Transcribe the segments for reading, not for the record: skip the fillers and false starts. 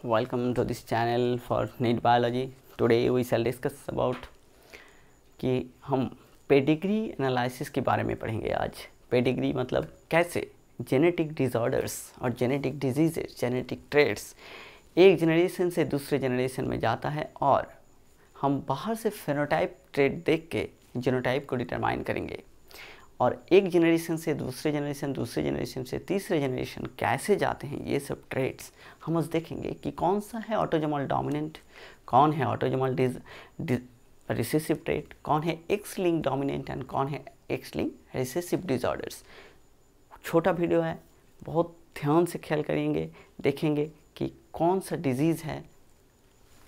welcome to this channel for NEET Biology. Today we shall discuss about कि हम pedigree analysis के बारे में पढ़ेंगे आज। पेडिग्री मतलब कैसे जेनेटिक डिसऑर्डर्स और जेनेटिक डिजीजेस, जेनेटिक ट्रेड्स एक जनरेशन से दूसरे जनरेशन में जाता है और हम बाहर से फेनोटाइप ट्रेड देख के जीनोटाइप को डिटरमाइन करेंगे और एक जनरेशन से दूसरे जनरेशन से तीसरे जनरेशन कैसे जाते हैं, ये सब ट्रेड्स हम आज देखेंगे कि कौन सा है ऑटोजोमल डोमिनेंट, कौन है ऑटोजोमल रिसेसिव ट्रेड, कौन है एक्स लिंक डोमिनेंट एंड कौन है एक्स लिंक रिसेसिव डिसऑर्डर्स। छोटा वीडियो है, बहुत ध्यान से ख्याल करेंगे, देखेंगे कि कौन सा डिजीज़ है,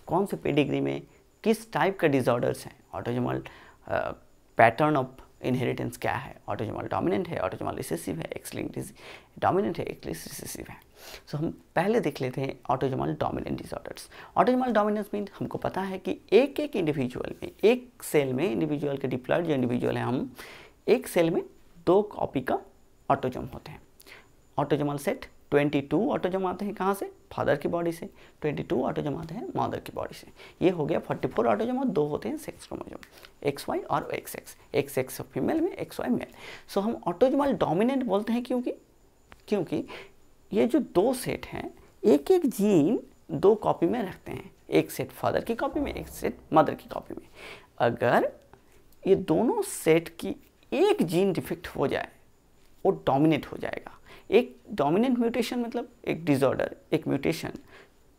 कौन से पेडिग्री में किस टाइप का डिसऑर्डर्स हैं, ऑटोजोमल पैटर्न ऑफ इनहेरिटेंस क्या है, ऑटोजोमल डोमिनेंट है, ऑटोजोमल रिसेसिव है, एक्स लिंक डोमिनेंट है, एक्स लिंक रिसेसिव है। सो हम पहले देख लेते हैं autosomal dominant disorders. Autosomal dominance mean हमको पता है कि एक एक इंडिविजुअल में, एक सेल में, इंडिविजुअल के डिप्लॉयड जो इंडिविजुअल है, हम एक सेल में 2 कॉपी का ऑटोजोम होते हैं। ऑटोजोमल सेट 22 ऑटोजोम आते हैं कहाँ से? फादर की बॉडी से। 22 ऑटोजोम आते हैं मदर की बॉडी से। ये हो गया 44 ऑटोजोम और 2 होते हैं सेक्स क्रोमोजोम, XY और XX। XX फीमेल में, XY मेल। सो हम ऑटोजोमल डोमिनेंट बोलते हैं क्योंकि ये जो 2 सेट हैं, एक एक जीन 2 कॉपी में रखते हैं, एक सेट फादर की कॉपी में, एक सेट मदर की कॉपी में। अगर ये दोनों सेट की एक जीन डिफेक्ट हो जाए, वो डोमिनेट हो जाएगा। एक डोमिनेंट म्यूटेशन मतलब एक डिसऑर्डर, एक म्यूटेशन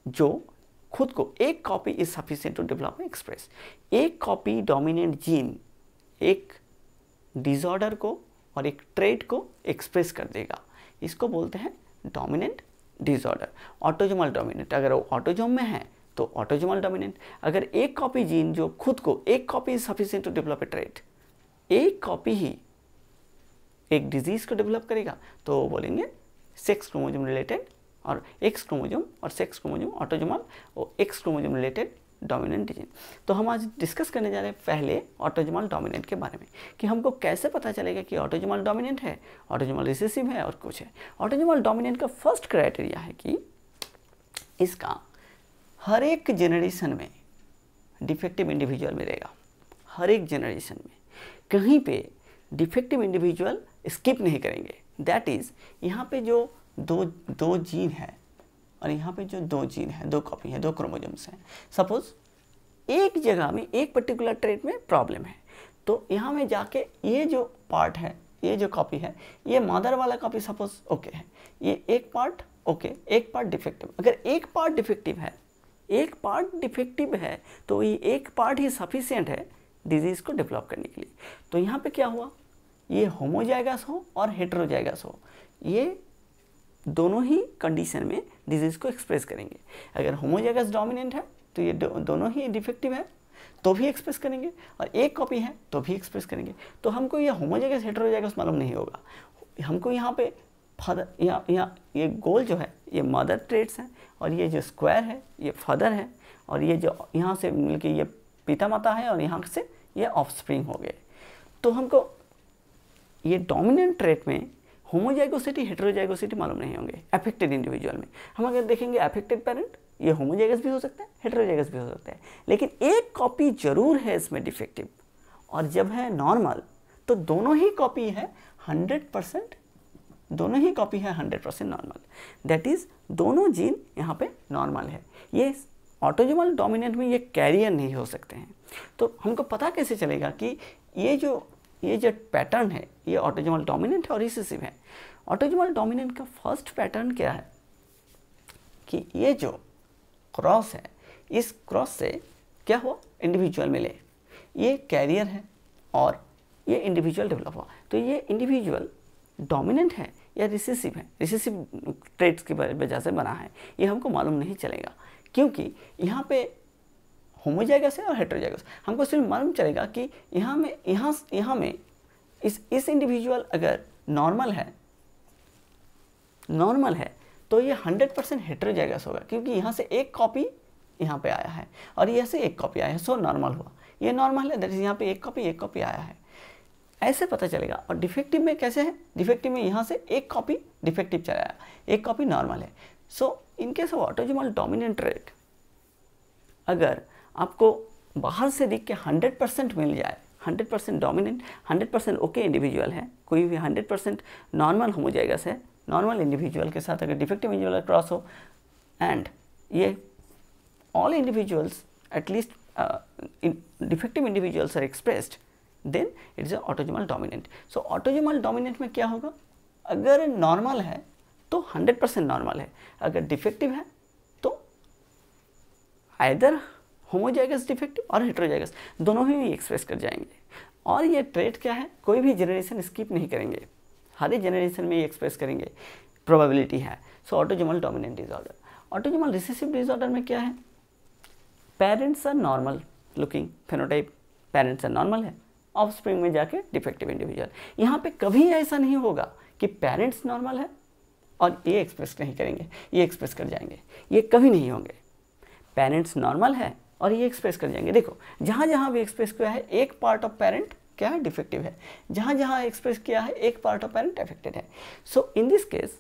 जो खुद को एक copy is sufficient to develop express. एक कॉपी डोमिनेंट जीन एक डिसऑर्डर को और एक ट्रेट को एक्सप्रेस कर देगा, इसको बोलते हैं डोमिनेंट डिसऑर्डर। ऑटोजोमल डोमिनेंट अगर वो ऑटोजोम में है तो ऑटोजोमल डोमिनेंट। अगर एक कॉपी जीन जो खुद को एक copy is sufficient to develop a trait, एक कॉपी ही एक डिजीज़ को डेवलप करेगा, तो बोलेंगे सेक्स क्रोमोजोम रिलेटेड, और एक्स क्रोमोजोम और सेक्स क्रोमोजोम ऑटोजोमल और X chromosome related dominant disease. तो हम आज डिस्कस करने जा रहे हैं पहले ऑटोजोमल डोमिनेंट के बारे में कि हमको कैसे पता चलेगा कि ऑटोजोमल डोमिनेंट है, ऑटोजोमल रिसेसिव है और कुछ है। ऑटोजोमल डोमिनेंट का फर्स्ट क्राइटेरिया है कि इसका हर एक जनरेशन में डिफेक्टिव इंडिविजुअल मिलेगा। हर एक जनरेशन में कहीं पे डिफेक्टिव इंडिविजुअल स्किप नहीं करेंगे। दैट इज़ यहाँ पे जो दो जीन है और यहाँ पे जो 2 जीन है, 2 कॉपी है, 2 क्रोमोजोम्स हैं। सपोज एक जगह में एक पर्टिकुलर ट्रेट में प्रॉब्लम है, तो यहाँ में जाके ये जो पार्ट है, ये जो कॉपी है, ये मदर वाला कॉपी सपोज ओके है, ये एक पार्ट ओके, एक पार्ट डिफेक्टिव। अगर एक पार्ट डिफेक्टिव है तो ये एक पार्ट ही सफिशिएंट है डिजीज़ को डेवलप करने के लिए। तो यहाँ पे क्या हुआ, ये होमोजाइगस हो और हेटेरोजाइगस हो, ये दोनों ही कंडीशन में डिजीज़ को एक्सप्रेस करेंगे। अगर होमोजाइगस डोमिनेंट है तो ये दोनों ही डिफेक्टिव है तो भी एक्सप्रेस करेंगे, और एक कॉपी है तो भी एक्सप्रेस करेंगे। तो हमको ये होमोजाइगस हेटेरोजाइगस मालूम नहीं होगा, हमको यहाँ पे फादर, यहाँ ये गोल जो है ये मदर ट्रेट्स हैं, और ये जो स्क्वायर है ये फादर है, और ये जो यहाँ से मिलके ये पिता माता है, और यहाँ से ये ऑफस्प्रिंग हो गए। तो हमको ये डोमिनेंट ट्रेट में होमोजाइगोसिटी हेटेरोजाइगोसिटी मालूम नहीं होंगे अफेक्टेड इंडिविजुअल में। हम अगर देखेंगे अफेक्टेड पेरेंट, ये होमोजाइगस भी हो सकता है, हेटेरोजाइगस भी हो सकता है, लेकिन एक कॉपी जरूर है इसमें डिफेक्टिव। और जब है नॉर्मल तो दोनों ही कॉपी है 100%, दोनों ही कॉपी है 100% नॉर्मल। दैट इज़ दोनों जीन यहाँ पे नॉर्मल है। ये ऑटोजोमल डोमिनेंट में ये कैरियर नहीं हो सकते हैं। तो हमको पता कैसे चलेगा कि ये जो पैटर्न है ये ऑटोजोमल डोमिनेंट है और रिसेसिव है? ऑटोजोमल डोमिनेंट का फर्स्ट पैटर्न क्या है कि ये जो क्रॉस है, इस क्रॉस से क्या हुआ, इंडिविजुअल मिले, ये कैरियर है और ये इंडिविजुअल डेवलप हुआ। तो ये इंडिविजुअल डोमिनेंट है या रिसेसिव है, रिसेसिव ट्रेट्स की वजह से बना है, ये हमको मालूम नहीं चलेगा, क्योंकि यहाँ पे होमोजाइगस है और हेटेरोजाइगस। हमको सिर्फ मालूम चलेगा कि यहाँ में इस इंडिविजुअल अगर नॉर्मल है तो ये 100% हेटेरोजाइगस होगा, क्योंकि यहाँ से एक कॉपी यहाँ पे आया है और यहाँ से एक कॉपी आया है, सो नॉर्मल हुआ। ये नॉर्मल है, दैट इज यहाँ पे एक कॉपी आया है, ऐसे पता चलेगा। और डिफेक्टिव में कैसे है, डिफेक्टिव में यहाँ से एक कॉपी डिफेक्टिव चला आया, एक कॉपी नॉर्मल है। So in case of autosomal dominant trait, अगर आपको बाहर से देख के 100% मिल जाए, 100% डोमिनेंट, 100% ओके इंडिविजुअल है, कोई भी 100% नॉर्मल होमोजाइगस है, नॉर्मल इंडिविजुअल के साथ अगर डिफेक्टिव इंडिविजुअल क्रॉस हो, एंड ये all individuals at least defective individuals are expressed, then it is autosomal dominant. So autosomal dominant में क्या होगा, अगर नॉर्मल है तो 100% नॉर्मल है, अगर डिफेक्टिव है तो आइदर होमोजाइगस डिफेक्टिव और हेटेरोजाइगस दोनों ही एक्सप्रेस कर जाएंगे। और ये ट्रेट क्या है, कोई भी जनरेशन स्किप नहीं करेंगे, हर एक जनरेशन में ये एक्सप्रेस करेंगे, प्रोबेबिलिटी है। So autosomal dominant disorder. Autosomal recessive disorder में क्या है, parents are normal looking phenotype, parents are normal है, ऑफस्प्रिंग में जाके डिफेक्टिव इंडिविजुअल। यहाँ पे कभी ऐसा नहीं होगा कि पेरेंट्स नॉर्मल है और ये एक्सप्रेस नहीं करेंगे, ये एक्सप्रेस कर जाएंगे, ये कभी नहीं होंगे। पेरेंट्स नॉर्मल है और ये एक्सप्रेस कर जाएंगे। देखो जहाँ जहाँ भी एक्सप्रेस किया है एक पार्ट ऑफ पेरेंट क्या है, डिफेक्टिव है, जहाँ जहाँ एक्सप्रेस किया है एक पार्ट ऑफ पेरेंट अफेक्टेड है। So in this case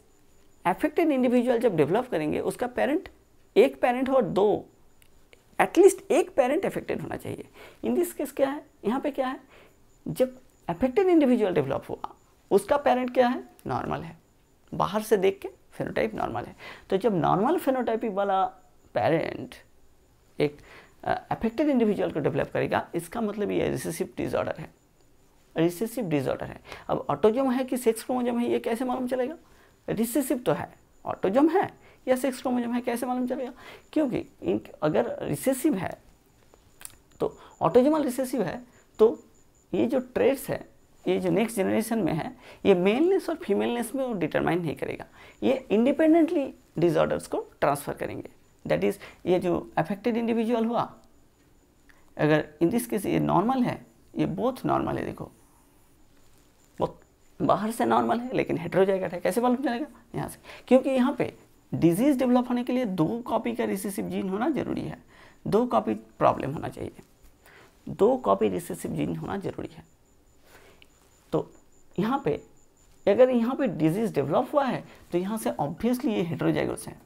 affected individual जब डेवलप करेंगे उसका पेरेंट, एक पेरेंट और दो, एटलीस्ट एक पेरेंट अफेक्टेड होना चाहिए। इन दिस केस क्या है, यहाँ पे क्या है, जब अफेक्टेड इंडिविजुअल डेवलप हुआ उसका पेरेंट क्या है, नॉर्मल है, बाहर से देख के फेनोटाइप नॉर्मल है। तो जब नॉर्मल फेनोटाइपिक वाला पेरेंट एक अफेक्टेड इंडिविजुअल को डेवलप करेगा, इसका मतलब ये रिसेसिव डिसऑर्डर है, रिसेसिव डिसऑर्डर है। अब ऑटोजोम है कि सेक्स क्रोमोजोम है, ये कैसे मालूम चलेगा, रिसेसिव तो है, ऑटोजोम है या सेक्स क्रोमोजोम है, कैसे मालूम चलेगा, क्योंकि अगर रिसेसिव है तो ऑटोजोमल रिसेसिव है तो ये जो ट्रेट्स है, ये जो नेक्स्ट जनरेशन में है, ये मेलनेस और फीमेलनेस में वो डिटरमाइन नहीं करेगा, ये इंडिपेंडेंटली डिसऑर्डर्स को ट्रांसफ़र करेंगे। दैट इज़ ये जो अफेक्टेड इंडिविजुअल हुआ, अगर इन दिस केस ये नॉर्मल है, ये बोथ नॉर्मल है, देखो बहुत बाहर से नॉर्मल है लेकिन हेटेरोजाइगस है, कैसे मालूम चलेगा, यहाँ से, क्योंकि यहाँ पे डिजीज़ डेवलप होने के लिए 2 कॉपी का रिसेसिव जीन होना जरूरी है, 2 कॉपी प्रॉब्लम होना चाहिए, 2 कॉपी रिसेसिव जीन होना जरूरी है। तो यहाँ पे अगर यहाँ पे डिजीज़ डेवलप हुआ है तो यहाँ से ऑब्वियसली ये हेटेरोजाइगस है,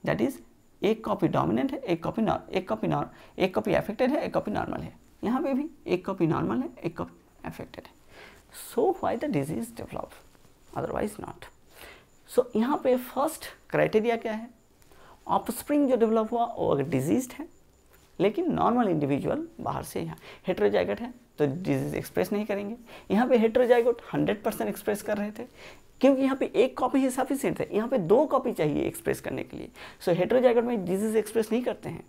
दैट इज एक कॉपी डोमिनेंट है, एक कॉपी अफेक्टेड है, एक कॉपी नॉर्मल है, यहाँ पे भी एक कॉपी नॉर्मल है, एक कॉपी अफेक्टेड है। So why the disease develop, otherwise not. So यहाँ पे फर्स्ट क्राइटेरिया क्या है, ऑफस्प्रिंग जो डेवलप हुआ वो अगर डिजीज्ड है लेकिन नॉर्मल इंडिविजुअल बाहर से यहाँ हेटेरोजाइगोट है तो डिजीज एक्सप्रेस नहीं करेंगे। यहाँ पे हेटेरोजाइगोट 100% एक्सप्रेस कर रहे थे क्योंकि यहाँ पे एक कॉपी ही सफिशिएंट है, यहाँ पे 2 कॉपी चाहिए एक्सप्रेस करने के लिए। सो हेटेरोजाइगोट में डिजीज एक्सप्रेस नहीं करते हैं,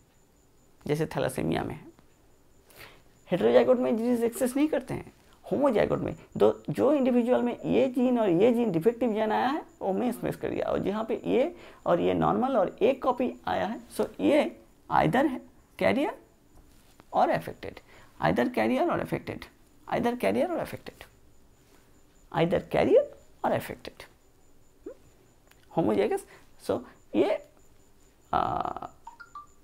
जैसे थैलासेमिया में है, हेटेरोजाइगोट में डिजीज एक्सप्रेस नहीं करते हैं। होमोजाइगोट में जो इंडिविजुअल में ये जीन और ये जीन डिफेक्टिव जीन आया है वो में एक्सप्रेस कर दिया, और जहाँ पे ये और ये नॉर्मल और एक कॉपी आया है, सो ये आइदर है कैरियर और अफेक्टेड, आइदर कैरियर और अफेक्टेड, आइदर कैरियर और अफेक्टेड, आइदर कैरियर और अफेक्टेड होमोजाइगस। सो ये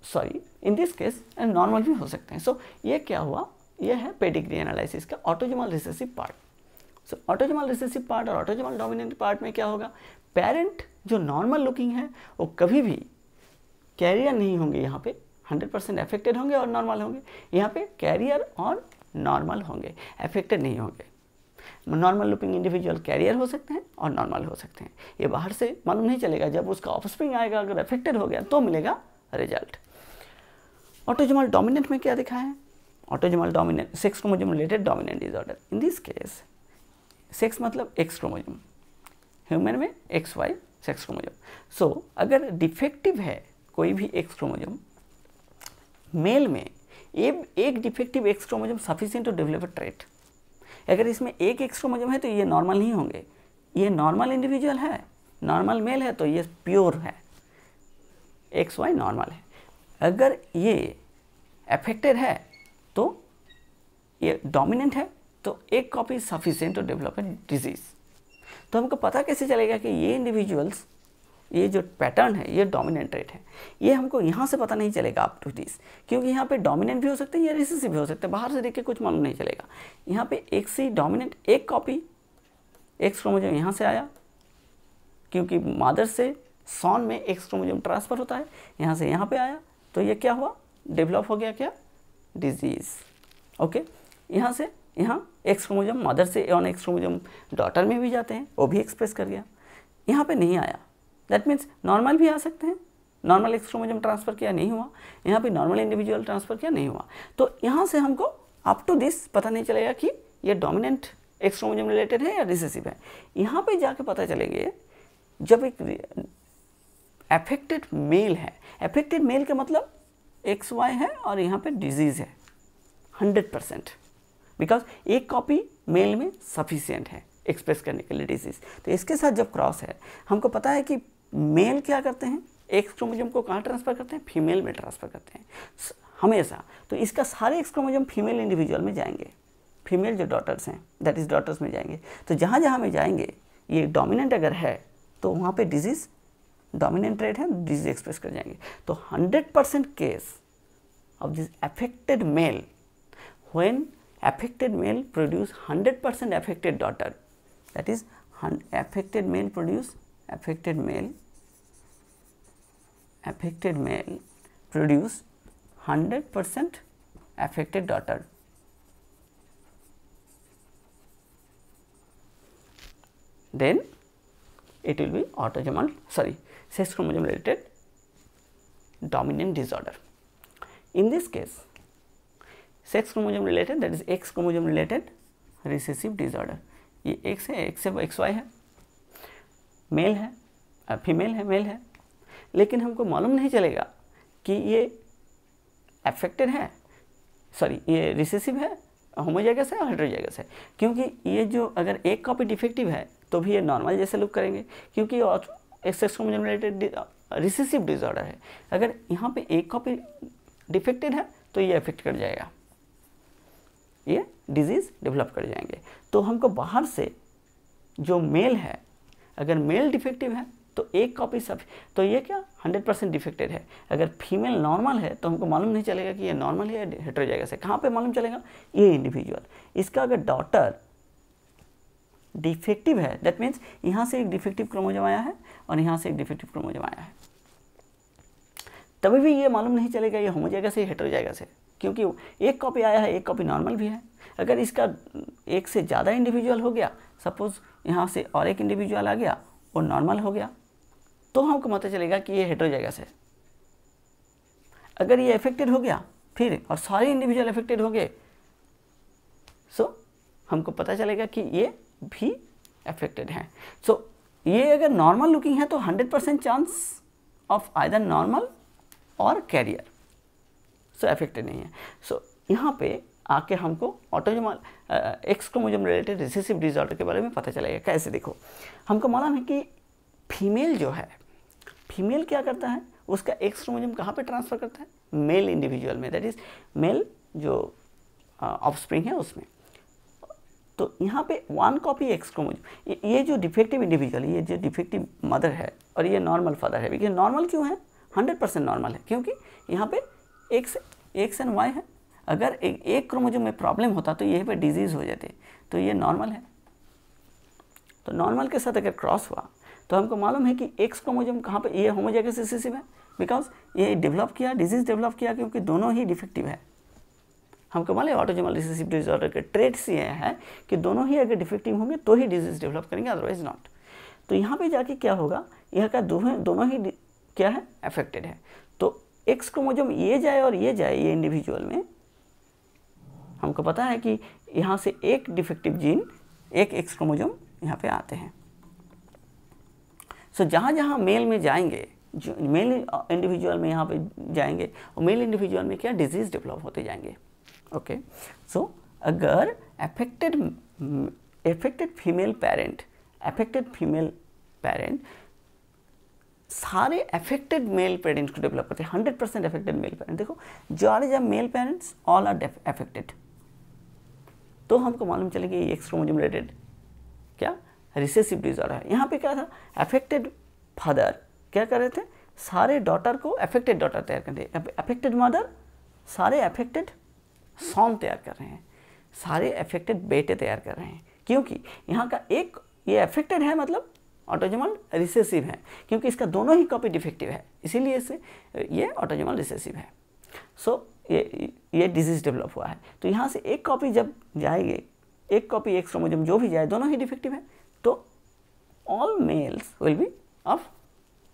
sorry in this case normal भी हो सकते हैं। सो ये क्या हुआ, ये है पेडिग्री एनालिसिस का ऑटोजोमल रिसेसिव पार्ट। सो ऑटोजोमल रिसेसिव पार्ट और ऑटोजोमल डोमिनेंट पार्ट में क्या होगा, पेरेंट जो नॉर्मल लुकिंग है वो कभी भी कैरियर नहीं होंगे, यहाँ पे 100% अफेक्टेड होंगे और नॉर्मल होंगे, यहाँ पे कैरियर और नॉर्मल होंगे, अफेक्टेड नहीं होंगे। नॉर्मल लुकिंग इंडिविजुअल कैरियर हो सकते हैं और नॉर्मल हो सकते हैं, ये बाहर से मालूम नहीं चलेगा, जब उसका ऑफस्प्रिंग आएगा अगर अफेक्टेड हो गया तो मिलेगा रिजल्ट। ऑटोजोमल डोमिनेंट में क्या दिखा है, autosomal dominant sex chromosome related dominant disorder. In this case sex मतलब एक्स क्रोमोसोम, ह्यूमन में XY सेक्स क्रोमोसोम। सो अगर डिफेक्टिव है कोई भी एक्स क्रोमोसोम, मेल में एक defective X chromosome sufficient to develop a trait. अगर इसमें एक एक्स क्रोमोसोम है तो ये नॉर्मल नहीं होंगे, ये नॉर्मल इंडिविजुअल है, नॉर्मल मेल है तो ये प्योर है, XY नॉर्मल है। अगर ये अफेक्टेड है तो ये डोमिनेंट है तो एक copy sufficient to develop a disease. तो हमको पता कैसे चलेगा कि ये इंडिविजुअल्स, ये जो पैटर्न है ये डोमिनेंट ट्रेट है, ये हमको यहाँ से पता नहीं चलेगा अप टू दिस, क्योंकि यहाँ पे डोमिनेंट भी हो सकते हैं या रिसेसिव भी हो सकते हैं, बाहर से देख के कुछ मालूम नहीं चलेगा। यहाँ पे एक से डोमिनेंट एक कॉपी एक्स क्रोमोसोम यहाँ से आया क्योंकि मदर से सॉन में एक्स क्रोमोसोम ट्रांसफ़र होता है, यहाँ से यहाँ पे आया, तो ये क्या हुआ, डेवलप हो गया क्या, डिजीज़। ओके, यहाँ से यहाँ एक्स क्रोमोसोम मदर से ऑन एक्स क्रोमोसोम डॉटर में भी जाते हैं, वो भी एक्सप्रेस कर गया, यहाँ पे नहीं आया, दैट मीन्स नॉर्मल भी आ सकते हैं, नॉर्मल एक्स क्रोमोसोम ट्रांसफ़र किया नहीं हुआ, यहाँ पे नॉर्मल इंडिविजुअल ट्रांसफ़र किया नहीं हुआ, तो यहाँ से हमको अप टू दिस पता नहीं चलेगा कि ये डोमिनेंट एक्स क्रोमोसोम रिलेटेड है या रिसेसिव है। यहाँ पे जाके पता चलेंगे जब एक अफेक्टेड मेल है, अफेक्टेड मेल का मतलब XY है और यहाँ पे डिजीज़ है 100%, बिकॉज एक कॉपी मेल में सफिशिएंट है एक्सप्रेस करने के लिए डिजीज़। तो इसके साथ जब क्रॉस है, हमको पता है कि मेल क्या करते हैं, एक्स क्रोमोसोम को कहाँ ट्रांसफ़र करते हैं, फीमेल में ट्रांसफ़र करते हैं हमेशा। तो इसका सारे एक्स क्रोमोसोम फीमेल इंडिविजुअल में जाएंगे, फीमेल जो डॉटर्स हैं दैट इज़ डॉटर्स में जाएंगे। तो जहाँ जहाँ में जाएंगे ये डोमिनेंट अगर है तो वहाँ पे डिजीज़ डोमिनेंट ट्रेट है, डिजीज एक्सप्रेस कर जाएंगे। तो 100% case of this affected male, when affected male produce 100% affected daughter, that is affected male produce affected male produce 100% affected daughter, then it will be autosomal sex chromosome related dominant disorder. In this case sex chromosome related, that is X chromosome related recessive disorder, ये X है, X है, XY है, mail है, female है, mail है, लेकिन हमको मालूम नहीं चलेगा कि ये अफेक्टेड है, ये रिसेसिव है, होमोजाइगस है और हेटेरोजाइगस है, क्योंकि ये जो अगर एक कॉपी डिफेक्टिव है तो भी ये नॉर्मल जैसे लुक करेंगे, क्योंकि sex chromosome related recessive disorder है। अगर यहाँ पे एक कॉपी डिफेक्टेड है तो ये अफेक्ट कर जाएगा, ये डिजीज़ डेवलप कर जाएंगे। तो हमको बाहर से जो मेल है, अगर मेल डिफेक्टिव है तो एक कॉपी सब, तो ये क्या 100% डिफेक्टेड है। अगर फीमेल नॉर्मल है तो हमको मालूम नहीं चलेगा कि ये नॉर्मल है या हेटेरोजाइगस है। कहाँ पे मालूम चलेगा, ये इंडिविजुअल, इसका अगर डॉटर डिफेक्टिव है, दैट मीन्स यहाँ से एक डिफेक्टिव क्रोमोसोम आया है और यहाँ से एक डिफेक्टिव क्रोमोसोम आया है, तभी भी ये मालूम नहीं चलेगा ये होमोजाइगस है हेटेरोजाइगस है, क्योंकि एक कॉपी आया है, एक कॉपी नॉर्मल भी है। अगर इसका एक से ज़्यादा इंडिविजुअल हो गया, सपोज यहाँ से और एक इंडिविजुअल आ गया और नॉर्मल हो गया, तो हमको पता चलेगा कि ये हेटेरोजाइगस है। अगर ये अफेक्टेड हो गया फिर और सारे इंडिविजुअल अफेक्टेड हो गए, सो हमको पता चलेगा कि ये भी अफेक्टेड है। सो ये अगर नॉर्मल लुकिंग है तो 100% चांस ऑफ आइदर नॉर्मल और कैरियर, सो अफेक्टेड नहीं है। सो यहाँ पे आके हमको autosomal x chromosome related recessive disorder के बारे में पता चलेगा। कैसे, देखो, हमको मालूम है कि फीमेल जो है, फीमेल क्या करता है, उसका एक्स क्रोमोसोम कहाँ पे ट्रांसफ़र करता है, मेल इंडिविजुअल में, दैट इज़ मेल जो ऑफस्प्रिंग है उसमें। तो यहाँ पे 1 कॉपी एक्स क्रोमोसोम, ये जो डिफेक्टिव इंडिविजुअल, ये जो डिफेक्टिव मदर है और ये नॉर्मल फादर है। देखिए नॉर्मल क्यों है, 100% नॉर्मल है, क्योंकि यहाँ पे एक्स एंड वाई है। अगर एक क्रोमोसोम में प्रॉब्लम होता तो यहीं पे डिजीज़ हो जाते, तो ये नॉर्मल है। तो नॉर्मल के साथ अगर क्रॉस हुआ तो हमको मालूम है कि एक्स क्रोमोसोम कहाँ पे, ये होमोजाइगस रिसेसिव है, बिकॉज ये डेवलप किया, डिजीज़ डेवलप किया, क्योंकि दोनों ही डिफेक्टिव है। हमको मालूम है ऑटोसोमल रिसेसिव डिसऑर्डर के ट्रेट्स ये हैं कि दोनों ही अगर डिफेक्टिव होंगे तो ही डिजीज़ डेवलप करेंगे, अदरवाइज नॉट। तो यहाँ पे जाके क्या होगा, यहाँ का दोनों ही क्या है, अफेक्टेड है। तो एक्स क्रोमोसोम ये जाए और ये जाए, ये इंडिविजुअल में हमको पता है कि यहाँ से एक डिफेक्टिव जीन, एक एक्स क्रोमोसोम यहाँ पे आते हैं। सो जहाँ जहाँ मेल में जाएंगे, जो मेल इंडिविजुअल में यहाँ पे जाएंगे, और मेल इंडिविजुअल में क्या डिजीज़ डेवलप होते जाएंगे। ओके, सो अगर अफेक्टेड फीमेल पेरेंट सारे अफेक्टेड मेल पेरेंट्स को डेवलप करते हैं, 100% अफेक्टेड मेल पेरेंट। देखो जो male parents all are affected, तो हमको मालूम चलेगा ये एक्स क्रोमोसोम रिलेटेड क्या रिसेसिव डिसऑर्डर है। यहाँ पे क्या था, अफेक्टेड फादर क्या कर रहे थे, सारे डॉटर को अफेक्टेड डॉटर तैयार कर रहे हैं, अफेक्टेड मदर सारे अफेक्टेड सॉन तैयार कर रहे हैं, सारे अफेक्टेड बेटे तैयार कर रहे हैं, क्योंकि यहाँ का एक ये अफेक्टेड है, मतलब ऑटोजोमल रिसेसिव है, क्योंकि इसका दोनों ही कॉपी डिफेक्टिव है, इसीलिए इसे ये ऑटोजोमल रिसेसिव है। सो ये डिजीज डेवलप हुआ है। तो यहाँ से एक कॉपी जब जाएगी, एक कॉपी एक्स क्रोमोसोम जो भी जाए, दोनों ही डिफेक्टिव है, तो all males will be of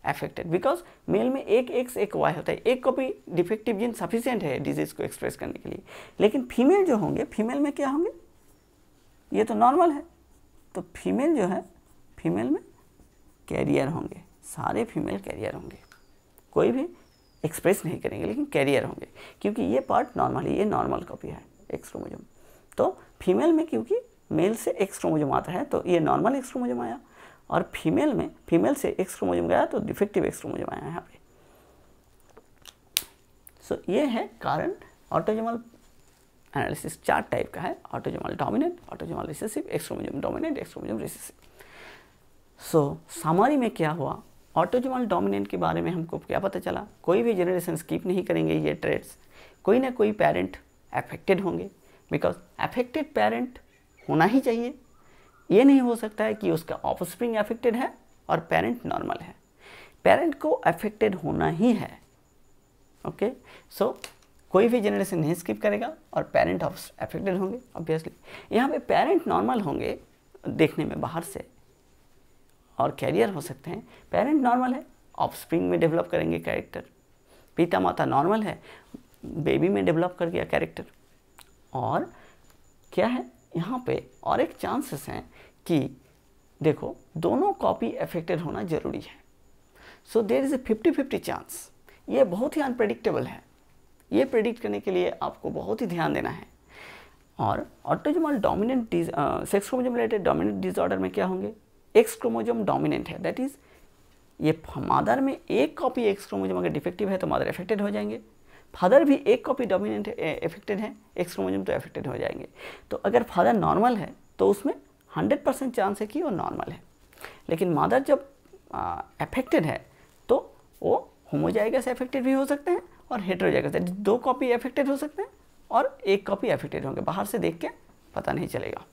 affected, because male में एक एक्स एक वाई होता है, एक कॉपी डिफेक्टिव जीन सफिशिएंट है डिजीज को एक्सप्रेस करने के लिए। लेकिन फीमेल जो होंगे, फीमेल में क्या होंगे, ये तो नॉर्मल है, तो फीमेल जो है, फीमेल में कैरियर होंगे, सारे फीमेल कैरियर होंगे, कोई भी एक्सप्रेस नहीं करेंगे लेकिन कैरियर होंगे, क्योंकि ये पार्ट नॉर्मल है, ये नॉर्मल कॉपी है एक्स क्रोमोसोम। तो फीमेल में क्योंकि मेल से एक्स क्रोमोसोम आता है तो ये नॉर्मल एक्स क्रोमोसोम आया, और फीमेल में फीमेल से एक्स क्रोमोसोम गया तो डिफेक्टिव एक्स क्रोमोसोम आया यहाँ पे। सो ये है कारण ऑटोजोमल एनालिसिस 4 टाइप का है, autosomal dominant, autosomal recessive, x chromosome dominant, x chromosome recessive. सो समरी में क्या हुआ, ऑटोजोमल डोमिनेंट के बारे में हमको क्या पता चला, कोई भी जनरेशन स्किप नहीं करेंगे ये ट्रेड्स, कोई ना कोई पेरेंट अफेक्टेड होंगे, बिकॉज अफेक्टेड पेरेंट होना ही चाहिए, ये नहीं हो सकता है कि उसका ऑफस्प्रिंग अफेक्टेड है और पेरेंट नॉर्मल है, पेरेंट को अफेक्टेड होना ही है। ओके, सो कोई भी जनरेशन नहीं स्किप करेगा और पेरेंट अफेक्टेड होंगे ऑब्वियसली। यहाँ पे पेरेंट नॉर्मल होंगे देखने में बाहर से, और कैरियर हो सकते हैं, पेरेंट नॉर्मल है, ऑफस्प्रिंग में डेवलप करेंगे कैरेक्टर, पिता माता नॉर्मल है, बेबी में डेवलप कर गया कैरेक्टर। और क्या है यहाँ पे और एक चांसेस हैं कि देखो दोनों कॉपी अफेक्टेड होना जरूरी है। So there is a 50-50 chance, ये बहुत ही अनप्रेडिक्टेबल है, ये प्रेडिक्ट करने के लिए आपको बहुत ही ध्यान देना है। और autosomal dominant sex chromosome related dominant disorder में क्या होंगे, एक्स क्रोमोसोम डोमिनेंट है, दैट इज ये मदर में एक कॉपी एक्स क्रोमोसोम अगर डिफेक्टिव है तो मदर अफेक्टेड हो जाएंगे, फादर भी एक कॉपी डोमिनेंट अफेक्टेड है एक्स क्रोमोसोम तो अफेक्टेड हो जाएंगे। तो अगर फादर नॉर्मल है तो उसमें 100% चांस है कि वो नॉर्मल है, लेकिन मदर जब अफेक्टेड है तो वो होमोजाइगस अफेक्टेड भी हो सकते हैं और हेटेरोजाइगस, 2 कॉपी अफेक्टेड हो सकते हैं और एक कॉपी अफेक्टेड होंगे, बाहर से देख के पता नहीं चलेगा।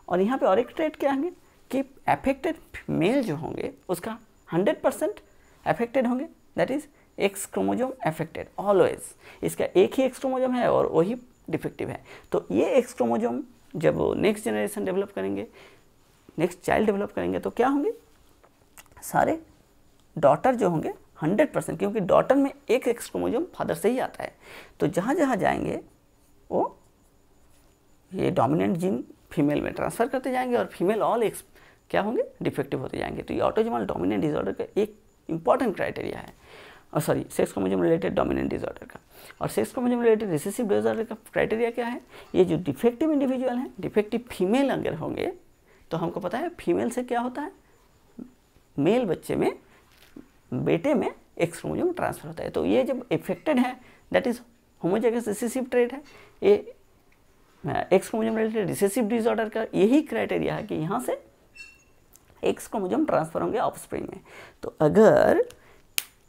और यहाँ पे और एक ट्रेट क्या होंगे कि अफेक्टेड मेल जो होंगे उसका 100% अफेक्टेड होंगे, that is x chromosome affected always, इसका एक ही एक्स क्रोमोसोम है और वही डिफेक्टिव है। तो ये एक्स क्रोमोसोम जब नेक्स्ट जनरेशन डेवलप करेंगे, नेक्स्ट चाइल्ड डेवलप करेंगे तो क्या होंगे, सारे डॉटर जो होंगे 100%, क्योंकि डॉटर में एक एक्स क्रोमोसोम फादर से ही आता है, तो जहाँ जहाँ जाएंगे वो ये डोमिनेंट जीन फीमेल में ट्रांसफ़र करते जाएंगे और फीमेल ऑल एक्स क्या होंगे, डिफेक्टिव होते जाएंगे। तो ये ऑटोजोमल डोमिनेंट डिसऑर्डर का एक इंपॉर्टेंट क्राइटेरिया है, और sorry sex chromosome related dominant disorder का। और sex chromosome related recessive disorder का क्राइटेरिया क्या है, ये जो डिफेक्टिव इंडिविजुअल हैं, डिफेक्टिव फीमेल अगर होंगे तो हमको पता है फीमेल से क्या होता है, मेल बच्चे में, बेटे में एक्स क्रोमोसोम ट्रांसफर होता है। तो ये जब इफेक्टेड है that is homozygous recessive trait है, ये X chromosome related recessive disorder का यही क्राइटेरिया है कि यहाँ से एक्स क्रोमोसोम ट्रांसफर होंगे ऑफस्प्रिंग में। तो अगर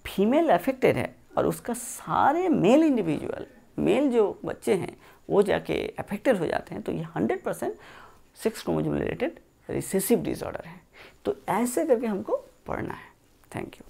फीमेल अफेक्टेड है और उसका सारे मेल इंडिविजुअल, मेल जो बच्चे हैं वो जाके अफेक्टेड हो जाते हैं, तो ये 100% sex chromosome related recessive disorder है। तो ऐसे करके हमको पढ़ना है। Thank you.